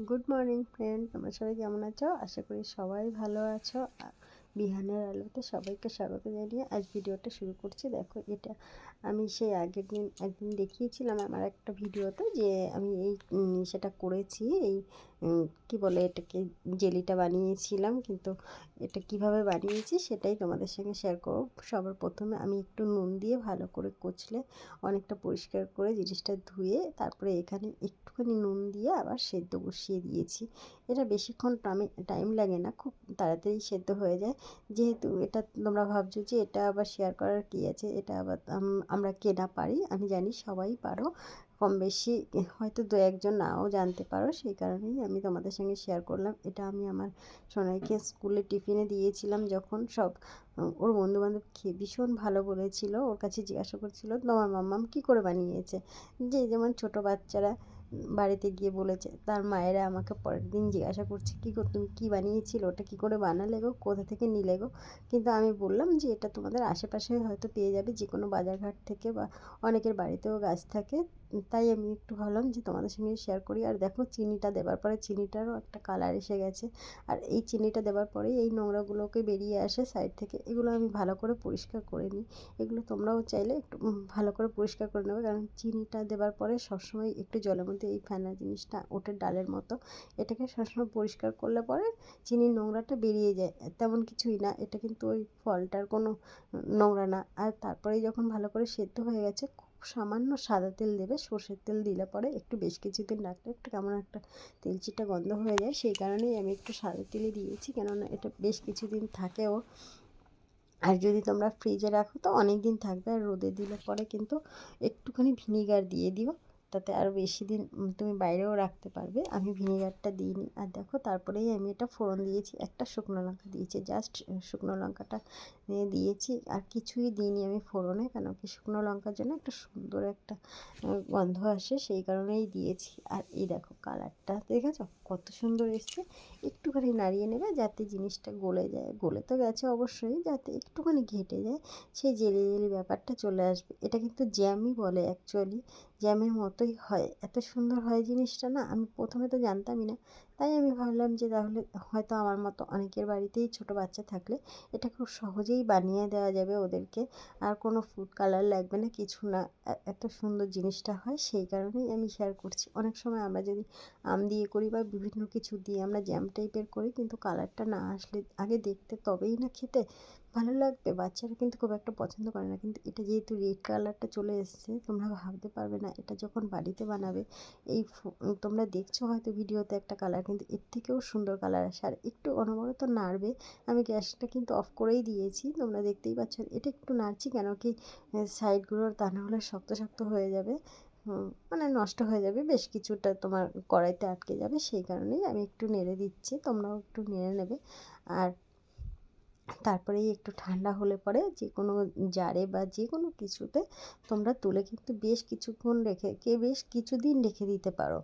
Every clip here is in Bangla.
গুড মর্নিং ফ্রেন্ড, তোমরা সবাই কেমন আছো? আশা করি সবাই ভালো আছো। বিহানের আলোতে সবাইকে স্বাগত জানিয়ে আজ ভিডিওটা শুরু করছি। দেখো, এটা আমি সেই আগের দিন একদিন দেখিয়েছিলাম আমার একটা ভিডিওতে যে আমি এই সেটা করেছি। এই কি বলে এটাকে, জেলিটা বানিয়েছিলাম, কিন্তু এটা কিভাবে বানিয়েছি সেটাই তোমাদের সঙ্গে শেয়ার করব। সবার প্রথমে আমি একটু নুন দিয়ে ভালো করে কচলে অনেকটা পরিষ্কার করে জিনিসটা ধুয়ে তারপরে এখানে একটুখানি নুন দিয়ে আবার সেদ্ধ বসিয়ে দিয়েছি। এটা বেশিক্ষণ টাইম লাগে না, খুব তাড়াতাড়ি সেদ্ধ হয়ে যায়। যেহেতু এটা তোমরা ভাবছো যে এটা আবার শেয়ার করার কী আছে, এটা আবার আমরা কেনা পারি, আমি জানি সবাই পারো কম বেশি, হয়তো দু একজন নাও জানতে পারো, সেই কারণেই আমি তোমাদের সঙ্গে শেয়ার করলাম। এটা আমি আমার সোনাইকে স্কুলে টিফিনে দিয়েছিলাম যখন, সব ওর বন্ধুবান্ধব খেয়ে ভীষণ ভালো বলেছিল। ওর কাছে জিজ্ঞাসা করছিল তোমার মাম্মাম কী করে বানিয়েছে, যেমন ছোটো বাচ্চারা বাড়িতে গিয়ে বলেছে, তার মায়েরা আমাকে পরের দিন জিজ্ঞাসা করছে কী গো তুমি কী বানিয়েছিলে, ওটা কী করে বানালে গো, কোথা থেকে নিলে গো? কিন্তু আমি বললাম যে এটা তোমাদের আশেপাশে হয়তো পেয়ে যাবে, যে কোনো বাজারঘাট থেকে, বা অনেকের বাড়িতেও গাছ থাকে। তাই আমি একটু ভাবলাম যে তোমাদের সঙ্গে শেয়ার করি। আর দেখো, চিনিটা দেওয়ার পরে চিনিটারও একটা কালার এসে গেছে। আর এই চিনিটা দেওয়ার পরেই এই নোংরাগুলোকে বেরিয়ে আসে সাইড থেকে। এগুলো আমি ভালো করে পরিষ্কার করে নিই। এগুলো তোমরাও চাইলে একটু ভালো করে পরিষ্কার করে নেবে, কারণ চিনিটা দেওয়ার পরে সবসময় একটু জলের মধ্যে এই ফেনা জিনিসটা ওঠে ডালের মতো। এটাকে সবসময় পরিষ্কার করলে পরে চিনির নোংরাটা বেরিয়ে যায়। তেমন কিছুই না, এটা কিন্তু ওই ফলটার কোনো নোংরা না। আর তারপরেই যখন ভালো করে সেদ্ধ হয়ে গেছে, খুব সামান্য সাদা তেল দেবে। সর্ষের তেল দিলে পরে একটু বেশ কিছুদিন রাখলে একটু কেমন একটা তেলচিটে গন্ধ হয়ে যায়, সেই কারণেই আমি একটু সাদা তেলই দিয়েছি, কেননা এটা বেশ কিছুদিন থাকেও। আর যদি তোমরা ফ্রিজে রাখো তো অনেক দিন থাকবে। আর রোদে দিলে পরে কিন্তু একটুখানি ভিনিগার দিয়ে দিও, তাতে আরও বেশি দিন তুমি বাইরেও রাখতে পারবে। আমি ভিনিগারটা দিইনি। আর দেখো, তারপরেই আমি এটা ফোড়ন দিয়েছি, একটা শুকনো লঙ্কা দিয়েছি, জাস্ট শুকনো লঙ্কাটা দিয়েছি, আর কিছুই দিইনি আমি ফোড়নে, কেন কি শুকনো লঙ্কার জন্য একটা সুন্দর একটা গন্ধ আসে, সেই কারণেই দিয়েছি। আর এই দেখো কালারটা দেখেছো কত সুন্দর এসছে। একটুখানি নাড়িয়ে নেবে যাতে জিনিসটা গলে যায়, গলে তো গেছে অবশ্যই, যাতে একটুখানি ঘেটে যায়, সেই জেলি জেলি ব্যাপারটা চলে আসবে। এটা কিন্তু জ্যামই বলে, অ্যাকচুয়ালি জ্যামের মতোই হয়, এত সুন্দর হয় জিনিসটা না। আমি প্রথমে তো জানতামই না, তাই আমি ভাবলাম যে তাহলে হয়তো আমার মতো অনেকের বাড়িতেই ছোটো বাচ্চা থাকলে এটা খুব সহজেই বানিয়ে দেওয়া যাবে ওদেরকে। আর কোনো ফুড কালার লাগবে না, কিছু না, এত সুন্দর জিনিসটা হয়, সেই কারণেই আমি শেয়ার করছি। অনেক সময় আমরা যদি আম দিয়ে করি বা বিভিন্ন কিছু দিয়ে আমরা জ্যাম টাইপের করি, কিন্তু কালারটা না আসলে আগে দেখতে তবেই না খেতে ভালো লাগবে। বাচ্চারা কিন্তু খুব একটা পছন্দ করে না, কিন্তু এটা যেহেতু রেড কালারটা চলে এসছে, তোমরা ভাবতে পারবে না এটা যখন বাড়িতে বানাবে। এই তোমরা দেখছো হয়তো ভিডিওতে একটা কালার, কিন্তু এর থেকেও সুন্দর কালার আসে। আর একটু অনবরত নাড়বে, আমি গ্যাসটা কিন্তু অফ করেই দিয়েছি, তোমরা দেখতেই পাচ্ছ। এটা একটু নাড়ছি কেন কি, সাইডগুলোর তা না হলে শক্ত শক্ত হয়ে যাবে, মানে নষ্ট হয়ে যাবে, বেশ কিছুটা তোমার কড়াইতে আটকে যাবে, সেই কারণেই আমি একটু নেড়ে দিচ্ছি, তোমরাও একটু নেড়ে নেবে। আর তারপরেই একটু ঠান্ডা হলে পরে যে কোনো জারে বা যে কোনো কিছুতে তোমরা তুলে কিন্তু বেশ কিছুক্ষণ বেশ কিছুদিন রেখে দিতে পারো।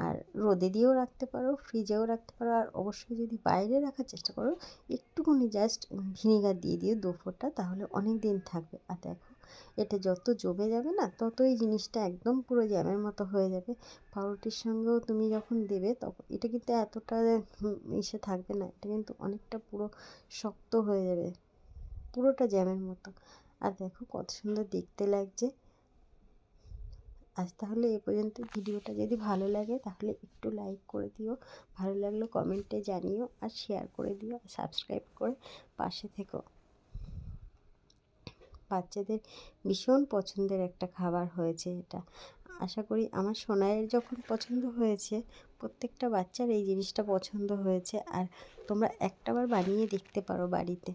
আর রোদে দিয়েও রাখতে পারো, ফ্রিজেও রাখতে পারো। আর অবশ্যই যদি বাইরে রাখার চেষ্টা করো, একটুখানি জাস্ট ভিনিগার দিয়ে দিও 2 ফোঁটা, তাহলে অনেক দিন থাকবে। আর দেখো, এটা যত জমে যাবে না, ততই জিনিসটা একদম পুরো জ্যামের মতো হয়ে যাবে। পাউরুটির সঙ্গেও তুমি যখন দেবে তখন এটা কিন্তু এতটা ইসে থাকবে না, এটা কিন্তু অনেকটা পুরো শক্ত হয়ে যাবে, পুরোটা জ্যামের মতো। আর দেখো কত সুন্দর দেখতে লাগছে। আজ তাহলে এ পর্যন্ত। ভিডিওটা যদি ভালো লাগে তাহলে একটু লাইক করে দিও, ভালো লাগলে কমেন্টে জানিও, আর শেয়ার করে দিও, সাবস্ক্রাইব করে পাশে থেকো। বাচ্চাদের ভীষণ পছন্দের একটা খাবার হয়েছে এটা। আশা করি আমার সোনাইয়ের যখন পছন্দ হয়েছে, প্রত্যেকটা বাচ্চার এই জিনিসটা পছন্দ হয়েছে। আর তোমরা একটাবার বানিয়ে দেখতে পারো বাড়িতে,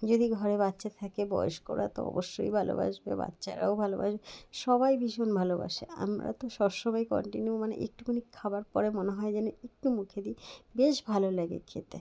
যদি ঘরে বাচ্চা থাকে। বয়স্করা তো অবশ্যই ভালোবাসবে, বাচ্চারাও ভালোবাসবে, সবাই ভীষণ ভালোবাসে। আমরা তো সবসময় কন্টিনিউ, মানে একটুখানি খাবার পরে মনে হয় যেন একটু মুখে দিই, বেশ ভালো লাগে খেতে।